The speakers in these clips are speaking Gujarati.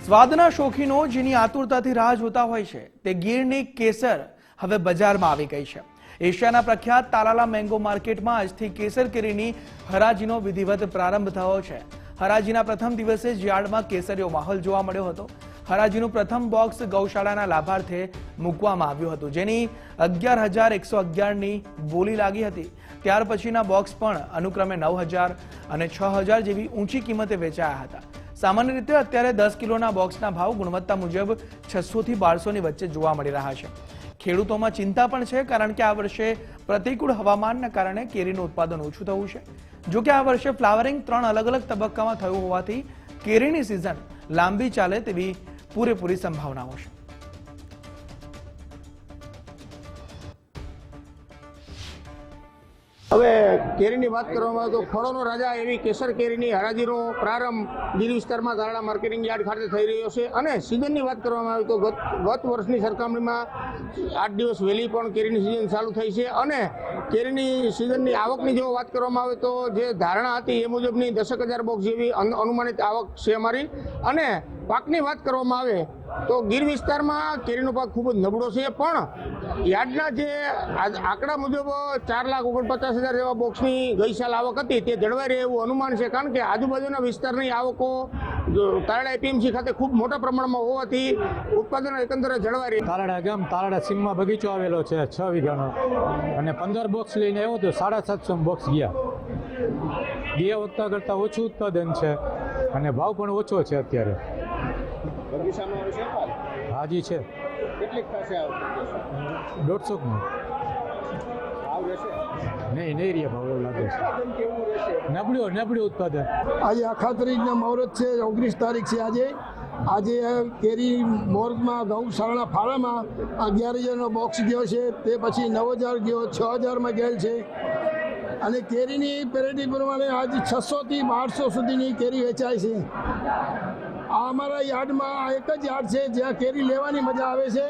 સ્વાદના શોખીનો જેની આતુરતાથી રાહ જોતા હોય છે તે ગીરની કેસર હવે બજારમાં આવી ગઈ છે। એશિયાના પ્રખ્યાત તાલાલા મેંગો માર્કેટમાં આજથી કેસર કેરીની હરાજીનો વિધિવત પ્રારંભ થયો છે। હરાજીના પ્રથમ દિવસે જ યાર્ડમાં કેસરીયો માહોલ જોવા મળ્યો હતો। હરાજીનું પ્રથમ બોક્સ ગૌશાળાના લાભાર્થે મૂકવામાં આવ્યું હતું, જેની 11,111ની બોલી લાગી હતી। ત્યાર પછીના બોક્સ પણ અનુક્રમે 9,000 અને 6,000 જેવી ઊંચી કિંમતે વેચાયા હતા। સામાન્ય રીતે અત્યારે 10 કિલોના બોક્સના ભાવ ગુણવત્તા મુજબ 600 થી 1200ની વચ્ચે જોવા મળી રહ્યા છે। ખેડૂતોમાં ચિંતા પણ છે, કારણ કે આ વર્ષે પ્રતિકૂળ હવામાનના કારણે કેરીનું ઉત્પાદન ઓછું થયું છે। જો કે આ વર્ષે ફ્લાવરિંગ 3 અલગ અલગ તબક્કામાં થયું હોવાથી કેરીની સિઝન લાંબી ચાલે તેવી પૂરેપૂરી સંભાવનાઓ છે। હવે કેરીની વાત કરવામાં આવે તો ફળોનો રાજા એવી કેસર કેરીની હરાજીનો પ્રારંભ ગીર વિસ્તારમાં તાલાલા માર્કેટિંગ યાર્ડ ખાતે થઈ રહ્યો છે। અને સિઝનની વાત કરવામાં આવે તો ગત વર્ષની સરખામણીમાં 8 દિવસ વહેલી પણ કેરીની સિઝન ચાલુ થઈ છે। અને કેરીની સિઝનની આવકની જો વાત કરવામાં આવે તો જે ધારણા હતી એ મુજબની 10,000 બોક્સ જેવી અનુમાનિત આવક છે અમારી। અને પાકની વાત કરવામાં આવે તો ગીર વિસ્તારમાં કેરીનો પાક ખૂબ જ નબળો છે, પણ યાર્ડના જે આંકડા મુજબ 4,49,000 જેવા બોક્સની ગઈ સાલ આવક હતી તે જળવાઈ રહે એવું અનુમાન છે, કારણ કે આજુબાજુના વિસ્તારની આવકો તાલાળા એપીએમસી ખાતે ખૂબ મોટા પ્રમાણમાં હોવાથી ઉત્પાદન એકંદરે જળવાઈ રહે। તાલાળા ગામ તાલાળા સીમમાં બગીચો આવેલો છે 6 વીઘાનો, અને 15 બોક્સ લઈને આવ્યો તો 750 બોક્સ ગયા વખતા કરતાં ઓછું ઉત્પાદન છે અને ભાવ પણ ઓછો છે અત્યારે। બગીચામાં છે હાજી છે, કેટલીક પાસે 150નો ભાવ રહેશે નહીં રહ્યા ભાવ એવું લાગે છે। કેવું રહેશે? નબળું ઉત્પાદન। આજે અખાત્રીજના મુહૂર્ત છે, 19 તારીખ છે આજે કેરી મોર્ગમાં ગૌશાળાના ફાળામાં 11,000નો બોક્સ ગયો છે, તે પછી 9,000 ગયો, 6,000માં ગયેલ છે। અને કેરીની પેરેટી પ્રમાણે આજે 600 થી 1200 સુધીની કેરી વેચાય છે। આ અમારા યાર્ડમાં એક જ યાર્ડ છે જ્યાં કેરી લેવાની મજા આવે છે।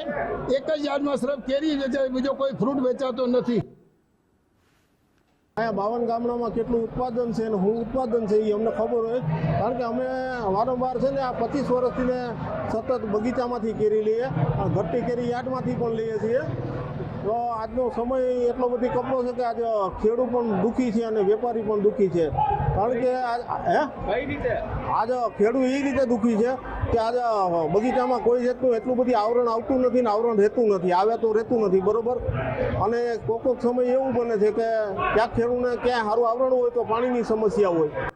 એક જ યાર્ડમાં સિર્ફ કેરી વેચાય, બીજો કોઈ ફ્રૂટ વેચાતો નથી। અહીંયા 52 ગામડામાં કેટલું ઉત્પાદન છે અને શું ઉત્પાદન છે એ અમને ખબર હોય, કારણ કે અમે વારંવાર છે ને આ 25 વર્ષથી ને સતત બગીચામાંથી કેરી લઈએ, ઘટતી કેરી યાર્ડમાંથી પણ લઈએ છીએ। તો આજનો સમય એટલો બધી કપરો છે કે આજે ખેડૂત પણ દુઃખી છે અને વેપારી પણ દુઃખી છે, કારણ કે આજે ખેડૂત એ રીતે દુઃખી છે કે આજે બગીચામાં કોઈ જાતનું એટલું બધી આવરણ આવતું નથી ને આવરણ રહેતું નથી, આવે તો રહેતું નથી બરોબર। અને કોઈક સમય એવું બને છે કે ક્યાંક ખેડૂતને ક્યાંય સારું આવરણ હોય તો પાણીની સમસ્યા હોય।